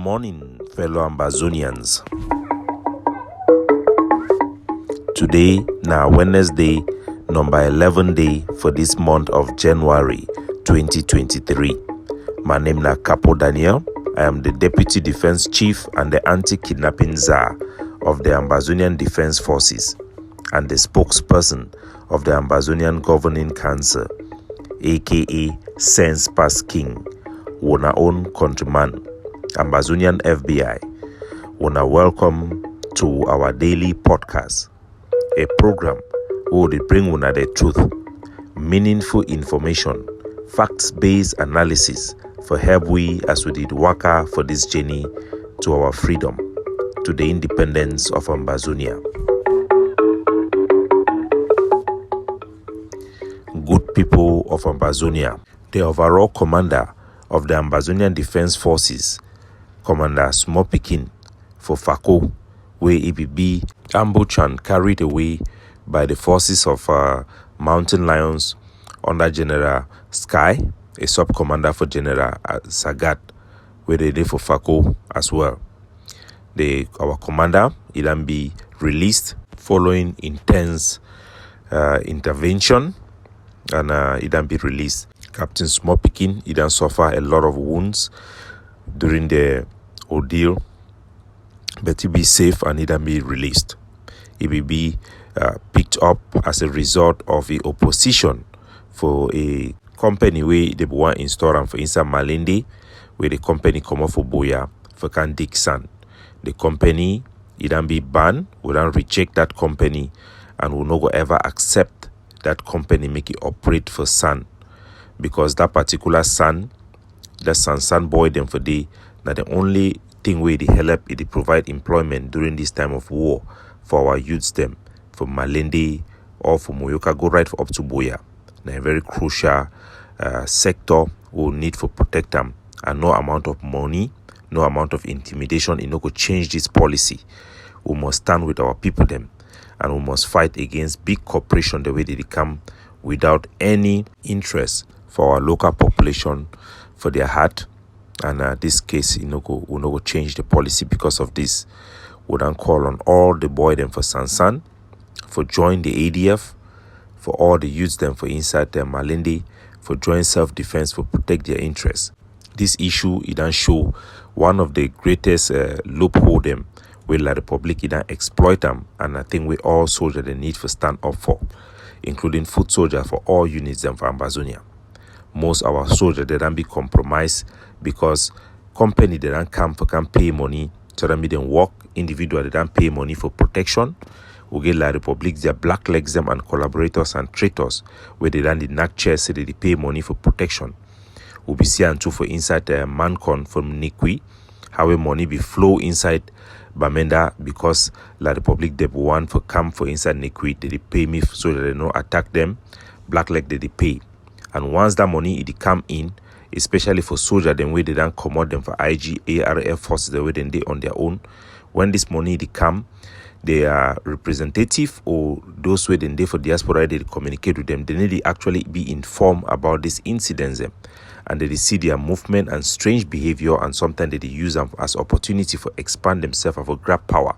morning, fellow Ambazonians. Today, now Wednesday, number 11 day for this month of January 2023. My name is Capo Daniel. I am the Deputy Defense Chief and the Anti-Kidnapping Czar of the Ambazonian Defense Forces and the spokesperson of the Ambazonian Governing Council, aka Sense Pass King, Wona own countryman, Ambazonian FBI. Wona welcome to our daily podcast, a program where we bring una the truth, meaningful information, facts-based analysis for help we as we did waka for this journey to our freedom, to the independence of Ambazonia. Good people of Ambazonia, the overall commander of the Ambazonian Defense Forces, Commander Small Pickin for Fako, where EBB ambushed carried away by the forces of Mountain Lions under General Sky, a sub-commander for General Sagat, where they did for Fako as well. Our commander, he then be released following intense intervention, and he then be released. Captain Small Pickin, he then suffer a lot of wounds during the ordeal, but he be safe and he then be released. He will be picked up as a result of the opposition for a company where they want install them for inside Malende, where the company come off for Boya for can dig sand. The company, it then be banned, we then reject that company and will not ever accept that company make it operate for sand, because that particular sand, that sand boy them for day, now the only thing where they help is they provide employment during this time of war for our youths them, for Malende or for Moyoka, go right up to Boya. Now a very crucial sector will need for protect them, and no amount of money, no amount of intimidation in order to change this policy. We must stand with our people them, and we must fight against big corporation the way they come without any interest for our local population, for their heart. And this case, will not change the policy because of this. We then call on all the boy them for Sansan, for join the ADF, for all the youths them for inside their Malende, for join self-defense, for protect their interests. This issue, it then show one of the greatest loophole them where the Republic it then exploit them, and I think we all soldiers they need to stand up for, including foot soldiers for all units them for Ambazonia. Most our soldiers they don't be compromised because company they don't come for can pay money so that them work, individual they don't pay money for protection. We get La Republic their black legs them and collaborators and traitors where they don't knock chairs so they pay money for protection. We be seeing too for inside Mancon from Nikwi, how money be flow inside Bamenda because La Republic they want for come for inside Nikwi, they pay me so that they don't attack them. Black leg they pay. And once that money it come in, especially for soldiers, then way they don't commode them for IG, ARF forces, the way they on their own. When this money it come, they are representative or those way they for diaspora, they communicate with them. They need to actually be informed about these incidents, and they see their movement and strange behavior, and sometimes they use them as opportunity for expand themselves and for grab power.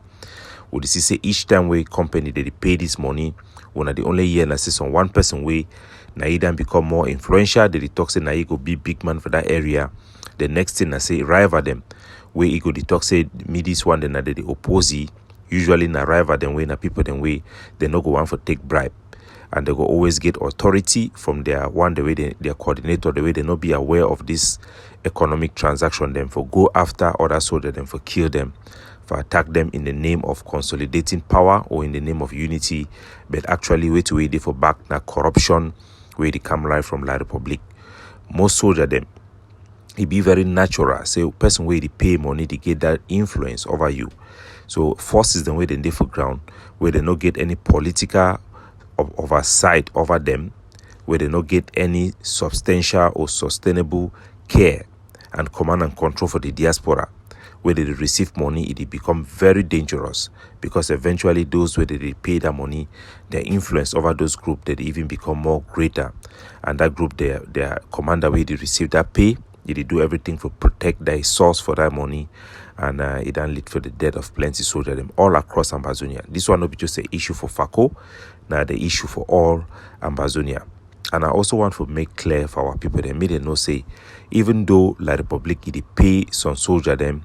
Would you say each time we company they pay this money, when the only year and assist on one person way, now he then become more influential, they talk say now he go be big man for that area. The next thing I say rival them, where he go talk say me this one then they oppose he. Usually na rival them way na people them way they no go want for take bribe, and they go always get authority from their one the way their coordinator, the way they not be aware of this economic transaction them for go after other soldiers them for kill them, for attack them in the name of consolidating power or in the name of unity, but actually wait they for back na corruption where they come right from La Republic. Most soldiers them it be very natural. Say person where they pay money to get that influence over you. So forces them where they for ground, where they not get any political oversight over them, where they not get any substantial or sustainable care and command and control for the diaspora, where they receive money, it become very dangerous, because eventually those where they pay that money, their influence over those groups, they even become more greater, and that group, their commander where they receive that pay, They do everything for protect their source for that money, and it then lead for the death of plenty soldiers them all across Ambazonia. This one not be just an issue for FACO, now the issue for all Ambazonia. And I also want to make clear for our people, they made know say, even though La Republic they pay some soldier them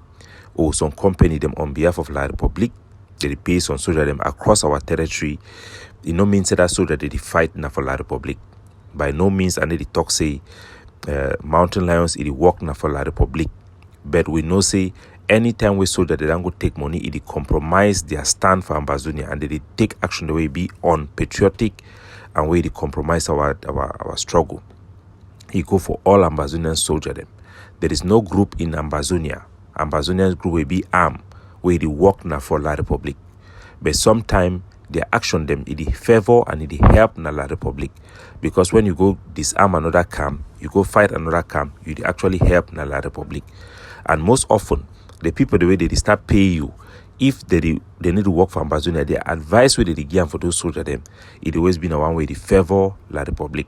or some company them on behalf of La Republic, they pay some soldier them across our territory, it no means that soldier they fight now for La Republic. By no means, and they talk say Mountain Lions it work now for La Republic. But we know say anytime we soldier they don't go take money, it compromise their stand for Ambazonia, and they take action the way it be unpatriotic and where they compromise our struggle. He go for all Ambazonian soldier them. There is no group in Ambazonia. Ambazonian group will be armed where they work now for La Republic. But sometimes their action them it favor and it help na La Republic. Because when you go disarm another camp, you go fight another camp, you actually help na La Republic. And most often the people the way they start pay you, if they need to work for Ambazonia, their advice where they give for those soldiers them, it always been a one way they favor La Republic.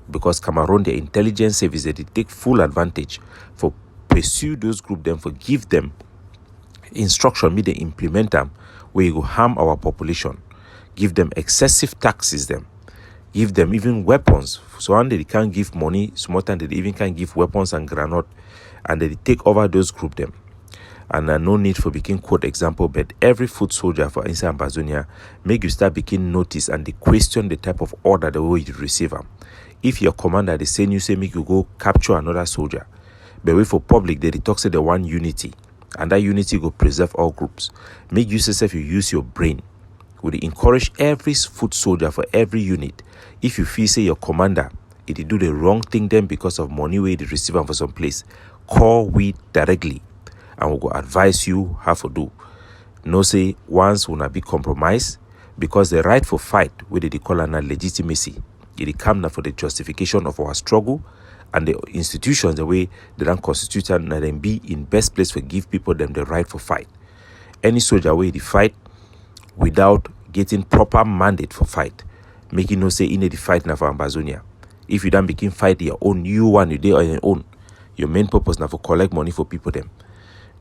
Because Cameroon, the intelligence service, they take full advantage for pursue those group them, for give them instruction, me they implement them, where you go harm our population, give them excessive taxes them, give them even weapons. So one they can't give money, small time they even can't give weapons and granite, and they take over those group them. And no need for begin quote example, but every foot soldier for inside Ambazonia make you start begin notice and they question the type of order the way you receive them. If your commander they send you say make you go capture another soldier, but wait for public they talk say the one unity, and that unity go preserve all groups. Make use yourself you use your brain. We encourage every foot soldier for every unit. If you feel say your commander if they do the wrong thing then because of money where they receive them for some place, call we directly. And we'll go advise you how to do. No say once will not be compromised, because the right for fight where they call an legitimacy, it come now for the justification of our struggle, and the institutions the way they don't constitute and then be in best place for give people them the right for fight. Any soldier where they fight without getting proper mandate for fight, making no say in the fight now for Ambazonia. If you don't begin fight your own, you one you do on your own. Your main purpose now for collect money for people them.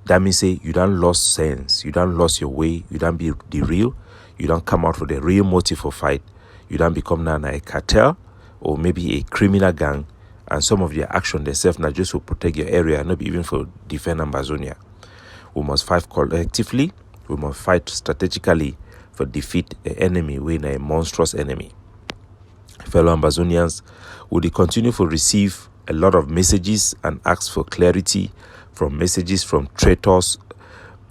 That means say you don't lost sense, you don't lost your way, you don't be the real, you don't come out for the real motive for fight, you don't become now a cartel or maybe a criminal gang, and some of your action themselves not just to protect your area, not even for defend Ambazonia. We must fight collectively, we must fight strategically for defeat the enemy when a monstrous enemy. Fellow Ambazonians, will they continue to receive a lot of messages and ask for clarity from messages from traitors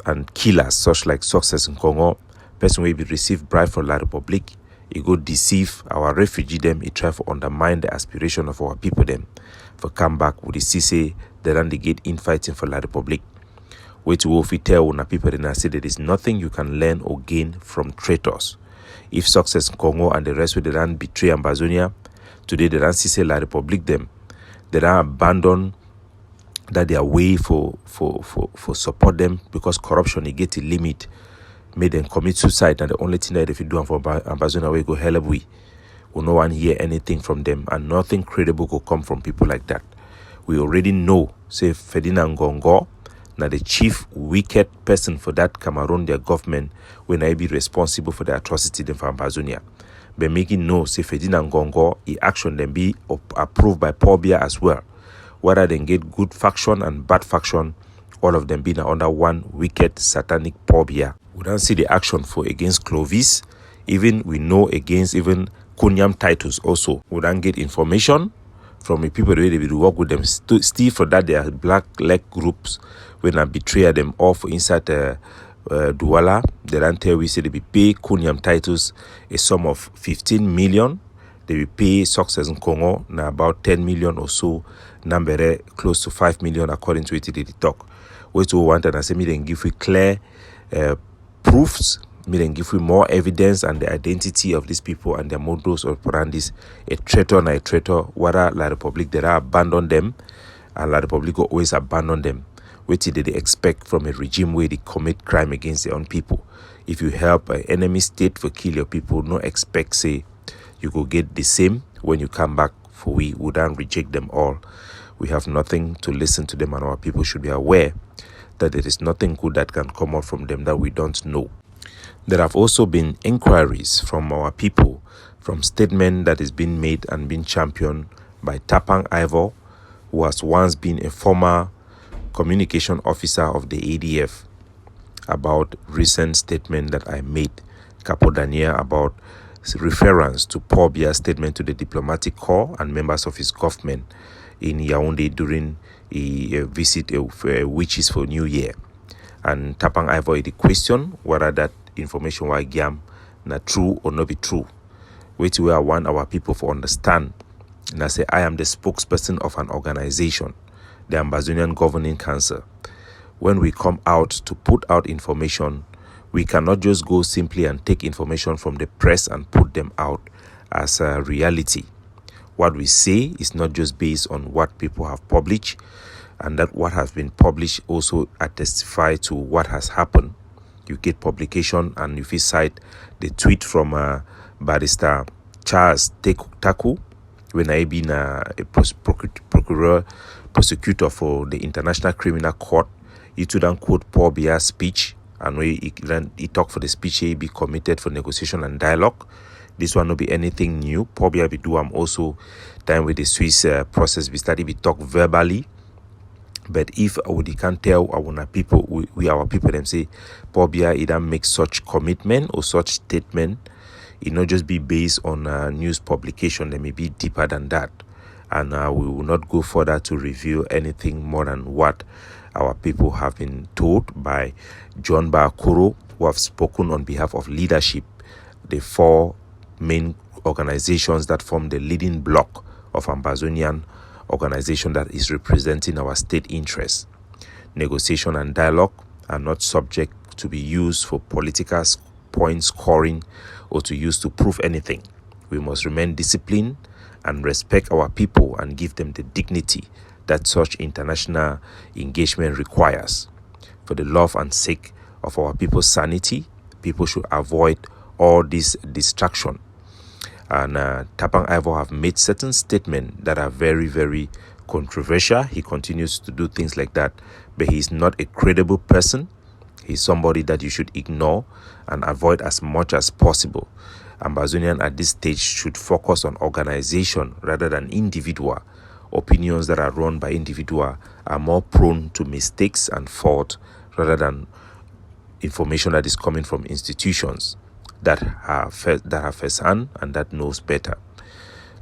and killers, such like Success in Congo. Person will be receive bribe from La Republic. He go deceive our refugee them. He try to undermine the aspiration of our people them. For come back with the CC, they don't get infighting for La Republic. Which will tell una people then I say there is nothing you can learn or gain from traitors. If Success in Congo and the rest will they don't betray Ambazonia, today they don't see La Republic them. They don't abandon that their way for support them, because corruption it get a limit, made them commit suicide, and the only thing that if you do for Ambazonia we go hell we will no one hear anything from them, and nothing credible will come from people like that. We already know say Ferdinand Gongo now the chief wicked person for that Cameroon their government when I be responsible for the atrocity them for Ambazonia. But making no say Ferdinand Gongo he action then be approved by Pobia as well. Whether they get good faction and bad faction, all of them being under one wicked satanic Pobia. We don't see the action for against Clovis. Even we know against even Kunyam Titus also. We don't get information from the people where they will work with them. Still for that they are black leg groups when I betray them off inside Douala. They don't tell we say they will pay Kunyam Titus a sum of 15 million. They will pay Success in Congo now about 10 million or so. Number close to 5 million according to it they talk. Which we want and I say me then give you clear proofs, me then give you more evidence and the identity of these people and their modus operandi. A traitor and a traitor, whether La Republic they abandon them, and La Republic always abandon them. Which did they expect from a regime where they commit crime against their own people? If you help an enemy state for kill your people, no expect say you go get the same when you come back, for we wouldn't reject them all. we have nothing to listen to them, and our people should be aware that there is nothing good that can come out from them that we don't know. There have also been inquiries from our people from statement that is being made and being championed by Tapang Ivor, who has once been a former communication officer of the ADF, about recent statement that I made, Capo Daniel, about reference to Paul Biya's statement to the diplomatic corps and members of his government in Yaoundé during a visit, witches for New Year. And Tapang Ivor the question whether that information was given na true or not be true. Which way I want our people to understand. And I say, I am the spokesperson of an organization, the Ambazonian Governing Council. When we come out to put out information, we cannot just go simply and take information from the press and put them out as a reality. What we say is not just based on what people have published, and that what has been published also testify to what has happened. You get publication, and if you cite the tweet from Barrister Charles Taku, when I been a prosecutor for the International Criminal Court, he to then quote Paul Biya's speech, and when he talked for the speech, he be committed for negotiation and dialogue. This one will be anything new. Paul Biya be do also time with the Swiss process. We study, we talk verbally. But if we can't tell our people, our people, them say Paul Biya either make such commitment or such statement, it not just be based on news publication. They may be deeper than that, and we will not go further to reveal anything more than what our people have been told by John Bakuro, who have spoken on behalf of leadership, the four main organizations that form the leading bloc of Ambazonian organization that is representing our state interests. Negotiation and dialogue are not subject to be used for political point scoring or to use to prove anything. We must remain disciplined and respect our people and give them the dignity that such international engagement requires. For the love and sake of our people's sanity, people should avoid all this distraction. And Tapang Ivor have made certain statements that are very, very controversial. He continues to do things like that, but he's not a credible person. He's somebody that you should ignore and avoid as much as possible. Ambazonian at this stage should focus on organization rather than individual. Opinions that are run by individual are more prone to mistakes and fault rather than information that is coming from institutions that have first hand and that knows better.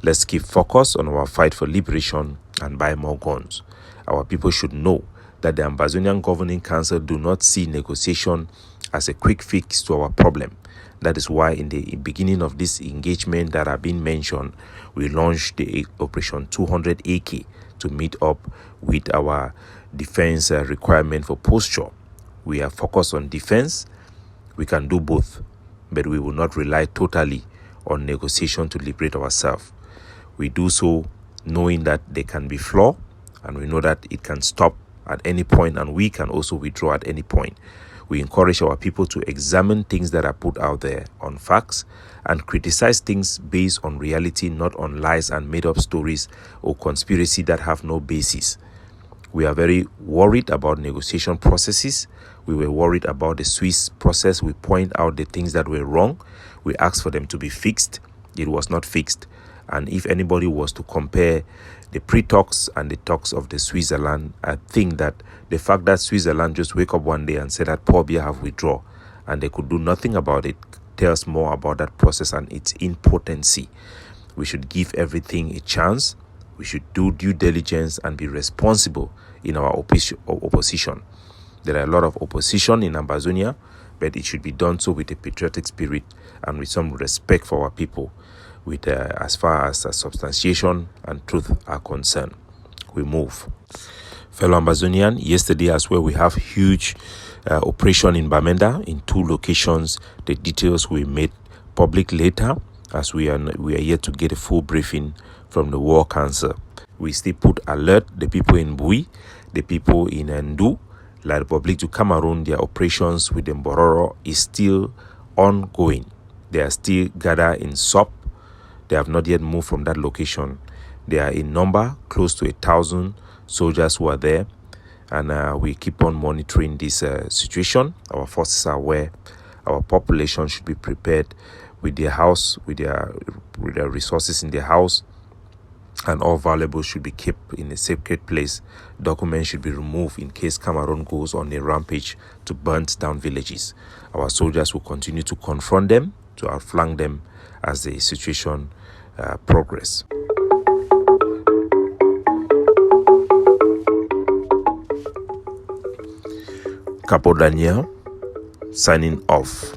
Let's keep focus on our fight for liberation and buy more guns. Our people should know that the Ambazonian Governing Council do not see negotiation as a quick fix to our problem. That is why in the beginning of this engagement that have been mentioned, we launched the Operation 200 AK to meet up with our defense requirement for posture. We are focused on defense. We can do both, but we will not rely totally on negotiation to liberate ourselves. We do so knowing that they can be flawed, and we know that it can stop at any point, and we can also withdraw at any point. We encourage our people to examine things that are put out there on facts and criticize things based on reality, not on lies and made-up stories or conspiracy that have no basis. We are very worried about negotiation processes. We were worried about the Swiss process. We point out the things that were wrong. We asked for them to be fixed. It was not fixed. And if anybody was to compare the pre-talks and the talks of the Switzerland, I think that the fact that Switzerland just wake up one day and say that Paul Biya have withdrawn and they could do nothing about it tells more about that process and its impotency. We should give everything a chance. We should do due diligence and be responsible in our opposition. There are a lot of opposition in Ambazonia, but it should be done so with a patriotic spirit and with some respect for our people, with as far as substantiation and truth are concerned. We move. Fellow Ambazonian, yesterday as well, we have huge operation in Bamenda in 2 locations. The details we made public later, as we are yet to get a full briefing from the War Council. We still put alert the people in Bui, the people in Ndu, La Republic to Cameroon. Their operations with the Mbororo is still ongoing. They are still gathered in SOP. They have not yet moved from that location. They are in number close to 1,000 soldiers who are there, and we keep on monitoring this situation. Our forces are aware. Our population should be prepared with their house, with their resources in their house, and all valuables should be kept in a sacred place. Documents should be removed in case Cameroon goes on a rampage to burn down villages. Our soldiers will continue to confront them, to outflank them as the situation progress. Capo Daniel, signing off.